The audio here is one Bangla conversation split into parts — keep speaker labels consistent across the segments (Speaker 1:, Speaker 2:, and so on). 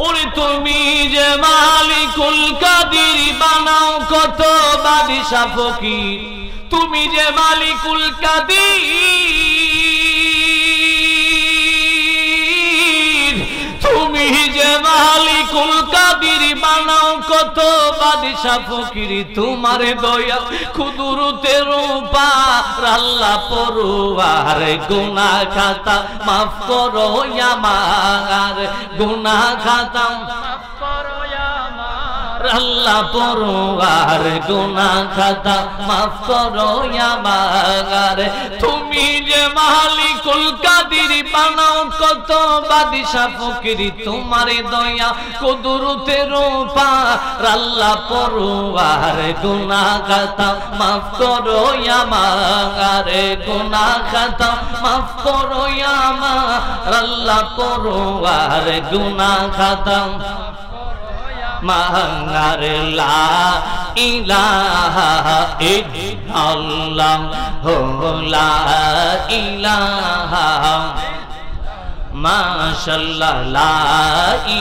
Speaker 1: ওরে তুমি যে মালিকুল কাদির বানাও কত বাদশা ফকির, তুমি যে মালিকুল কাদির, তুমি যে মালিকুল কাদির বানাও কত বাদশা ফকির, তোমার দয়া খুদুরতে রূপার আল্লাহ পরওয়ার, গুনাহ খাতা মাফ করো আমার, গুনাহ খাতা মাফ করো আমার আল্লাহ পরওয়ার, গুনাহ খাতা মাফ করো আমার। তুমি যে মালিকুল কাদির বানাও কত বাদশা ফকির, তোমার দয়া কুদরতে রূপার আল্লাহ পরওয়ার, গুনাহ খাতা মাফ করো আমার, গুনাহ খাতা মাফ করো আমার আল্লাহ পরওয়ার, গুনাহ খাতা মাঙ্গার লা ইলাহা ইল্লাল্লাহ লা ইলাহা মাশাআল্লাহ লা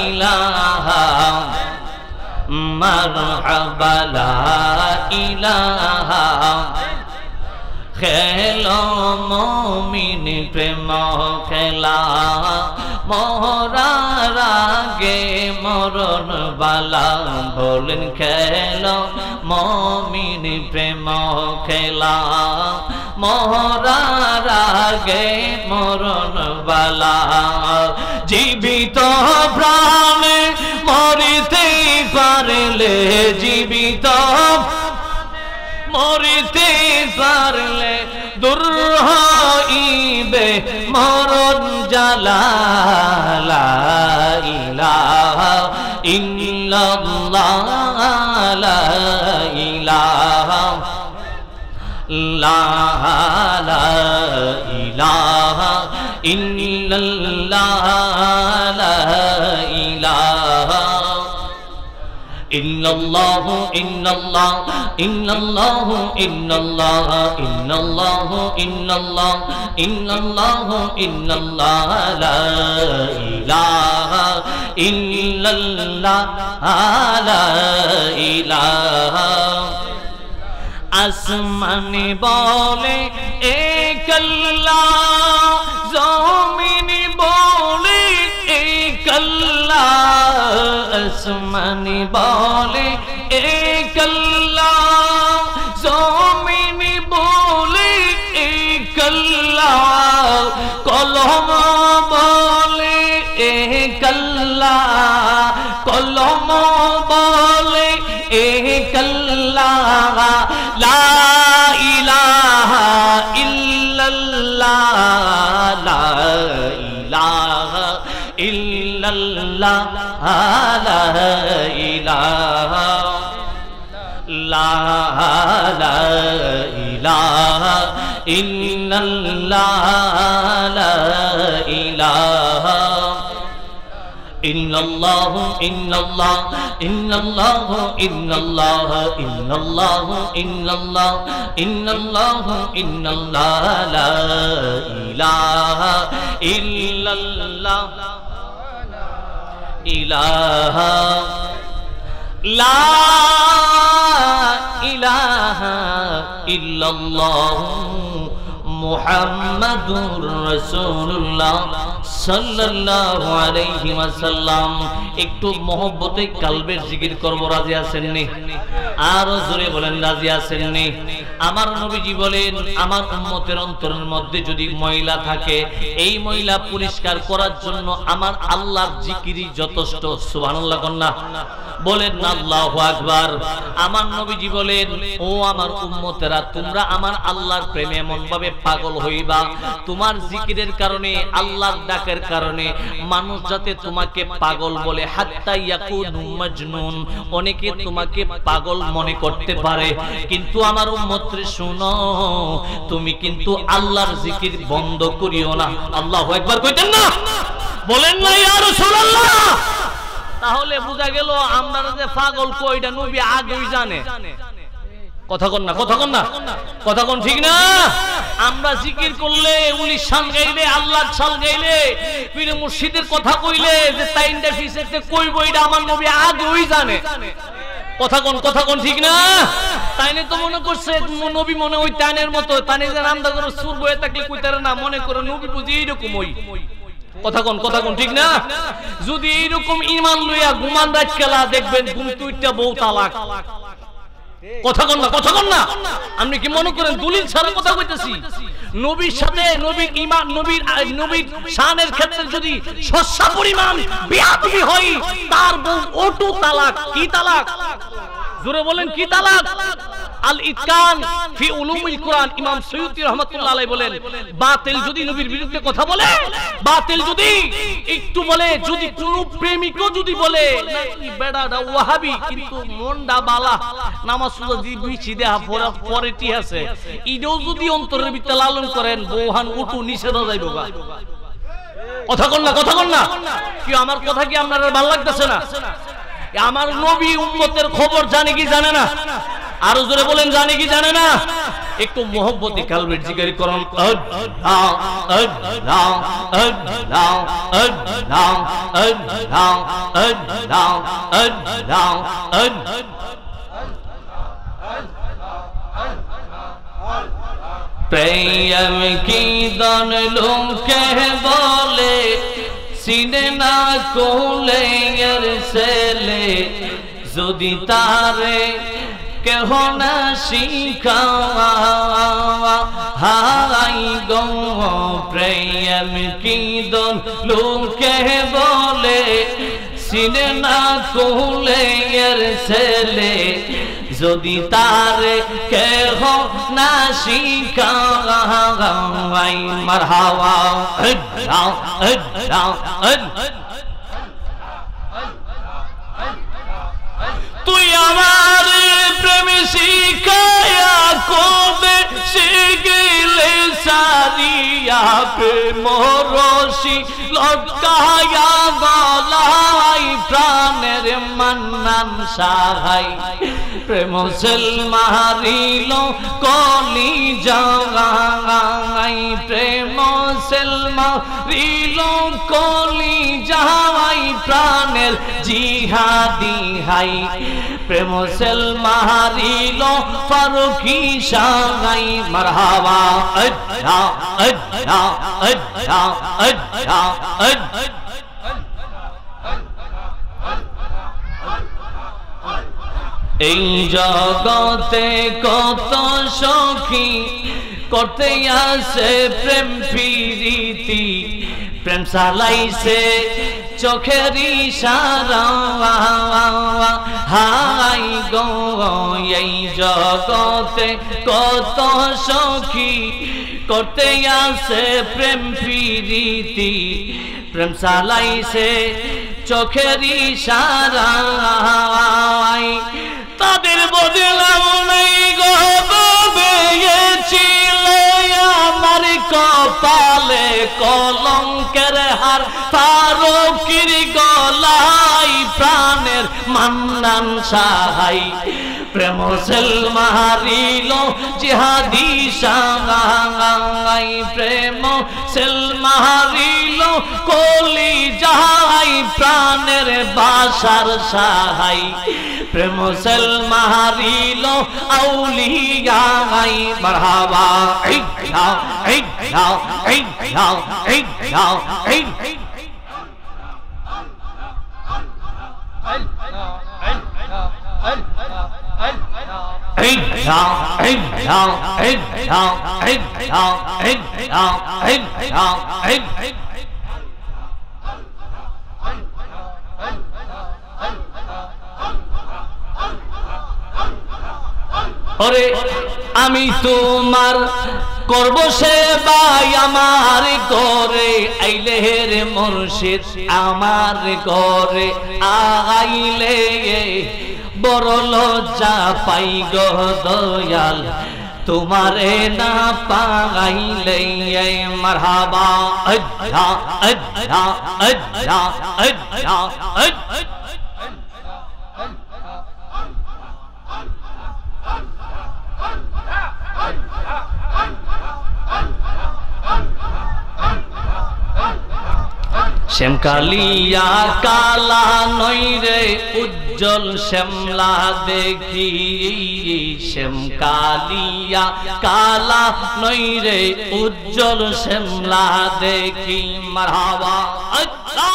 Speaker 1: ইলাহা মারহাবা লা ইলাহা। খেলো মুমিন প্রেম খেলা, মরার আগে মরণ বালা, বলেন খেলো মুমিন প্রেম খেলা, মরার আগে মরণ বালা। জীবিত প্রাণে মরিতে পারলে, জীবিত মরিতে পারলে দূর হইবে মরণ জ্বালা। লা ইলাহা ইল্লাল্লাহ লা ইলাহা লা ইলাহা ইল্লাল্লাহ লা ইলাহা ইল্লাল্লাহ ইল্লাল্লাহ ইল্লাল্লাহ ইল্লাল্লাহ ইল্লাল্লাহ ইল্লাল্লাহ ইল্লাল্লাহ ইল্লাল্লাহ লা ইলাহা ইল্লাল্লাহ লা ইলাহা। আসমানে বলে এক আল্লাহ, জমিনে বলে এক আল্লাহ, আসমানে বলে এক আল্লাহ, জমিনে বলে এক আল্লাহ, কলম বলে এক আল্লাহ, কলম বলে এক আল্লাহ। লা ইলাহা ইল্লাল্লাহ লা ইলাহা ইল্লাল্লাহ লা ইলাহা লা ইলাহা ইল্লাল্লাহ লা ইলাহা ইল্লাল্লাহ ইল্লাল্লাহ ইল্লাল্লাহ ইল্লাল্লাহ ইল্লাল্লাহ ইল্লাল্লাহ ইল্লাল্লাহ ইল্লাল্লাহ লা ইলাহা ইল্লাল্লাহ ইলাহা লা ইলাহা ইল্লাল্লাহ মুহাম্মাদুর রাসূলুল্লাহ সাল্লাল্লাহু আলাইহি ওয়াসাল্লাম। একটু মহব্বতে কালবের জিকির করব, রাজি আছেন নি? আরো জোরে বলেন রাজি আছেন নি? আমার নবীজি বলেন, আমার উম্মতের অন্তরের মধ্যে যদি ময়লা থাকে, এই ময়লা পরিষ্কার করার জন্য আমার আল্লাহর জিকিরই যথেষ্ট। সুবহানাল্লাহ কন্না বলেন না আল্লাহু আকবার। আমার নবীজি বলেন, ও আমার উম্মতেরা, তোমরা আমার আল্লাহর প্রেমে এমন ভাবে পাগল হইবা, তোমার জিকিরের কারণে, আল্লাহর ডাকের কারণে মানুষ যাতে তোমাকে পাগল বলে, হাত্তা ইয়াকুনু মাজনুন, অনেকে তোমাকে পাগল মনে করতে পারে। কিন্তু আমার উম্মতরে শুনো, তুমি কিন্তু আল্লাহর জিকির বন্ধ করিও না। আল্লাহু আকবার কইতেন না? বলেন না ইয়া রাসূলুল্লাহ? তাহলে বোঝা গেল আমরা যে পাগল কইটা নবী আগেই জানে। কথা কন না, কথা কন না, কথা কন ঠিক না? আমরা জিকির করলে উলির শান গাইলে আল্লাহর শান গাইলে পীর মুর্শিদের কথা কইলে যে তাইনটা ফিসেতে কইব এটা আমার নবী আগেই জানে কথা কোন ঠিক না তাইনে তো মনে করছে নবী মনে ওই তানের মতো তানে যে আন্দাজ করে সুর বয়ে থাকলে কইতারে না মনে করে নবী বুঝি এইরকম ওই কথা কোন ঠিক না যদি এইরকম ঈমান লইয়া ঘুমান রাত খেলা দেখবেন ঘুম তুইটা বউ তালাক কথা কোন না আপনি কি মনে করেন দলিল ছাড়া কথা কইতেছি নবীর সাথে নবীর ঈমান নবীর শানের ক্ষেত্রে যদি সস্তা পরিমাণ বেয়াদবি হয় তার বউ ওটু তালাক কি তালাক জোরে বলেন কি তালাক আল ইতকান ফি উলুমিল কুরআন ইমাম সৈয়দী রাহমাতুল্লাহ আলাইহি বলেন বাতিল যদি নবীর বিরুদ্ধে কথা বলে বাতিল যদি একটু বলে যদি কোন প্রেমিকও যদি বলে নাকি বেডাটা ওয়াহাবি কিন্তু মনডা বালা নামাজ যদি বিচি দেয়া পরেটি আছে ইডো যদি অন্তরের ভিতরে লালন করেন বউহান উঠু নিষেধ যাইব গা কথা কোন না কি আমার কথা কি আপনাদের ভালো লাগতেছে না আমার নবী উম্মতের খবর জানে কি জানে না আরো জোরে বলেন জানে কি জানে না একটু মোহব্বতে কালবের জিকির করুন আল্লাহ আল্লাহ আল্লাহ আল্লাহ আল্লাহ আল্লাহ আল্লাহ আল্লাহ প্রেম কি দন লোকে বলে সিনে না কোলে এর ছেলে যদি তারে কেহ না শিখাওয়া হাই গো প্রেম কি দন লোকে বলে সিনে না কোলে এর ছেলে যদি তারে কেহ না শিখাওয়াই মারহাওয়া তুই আমার প্রেম শিখায়া কবে শিখিলে সারিয়া প্রেম রশি লটকায়া গলায় প্রাণের মান্নান সাহাই প্রেম সেল মারিল কলি যাওয়াই প্রেম সেল মারিল কলি যাওয়াই প্রাণের জিহাদি হাই প্রেম সেল মারিল ফারুকি সাহাই মারহাবা আল্লাহ আল্লাহ আল্লাহ আল্লাহ আল্লাহ এই জগতে কত সখী করতে আসে প্রেম প্রীতি প্রেম চালাইছে চোখের ইশারা হাই গো এই জগতে কত সখী করতে আসে প্রেম প্রীতি প্রেম চালাইছে চোখের ইশারায় তাদের বদলাম নাই গো বেয়েছিল আমার কপালে কলঙ্কের হার ফারুকির গলায় প্রাণের মান্নান সাহাই প্রেম সেল মারিল জিহাদি সাহাই প্রেম সেল মারিল কলি যাহাই প্রাণের বাসার সাহাই প্রেম সেল মারিল আউলিয়াই মারহাবা এই নাও এই নাও এই নাও এই নাও এই ওরে আমি তোমার করব সেবাই আমার ঘরে আইলে রে মুর্শিদ আমার ঘরে আইলে বড় লজ্জা পাই গো দয়াল তোমারে না পাইলে মারহাবা আল্লাহ আল্লাহ আল্লাহ আল্লাহ আল্লাহ শ্যামকালিয়া কালা নই রে উজ্জ্বল শ্যামলা দেখি, শ্যামকালিয়া কালা নই রে উজ্জ্বল শ্যামলা দেখি। মারহাবা। আল্লাহ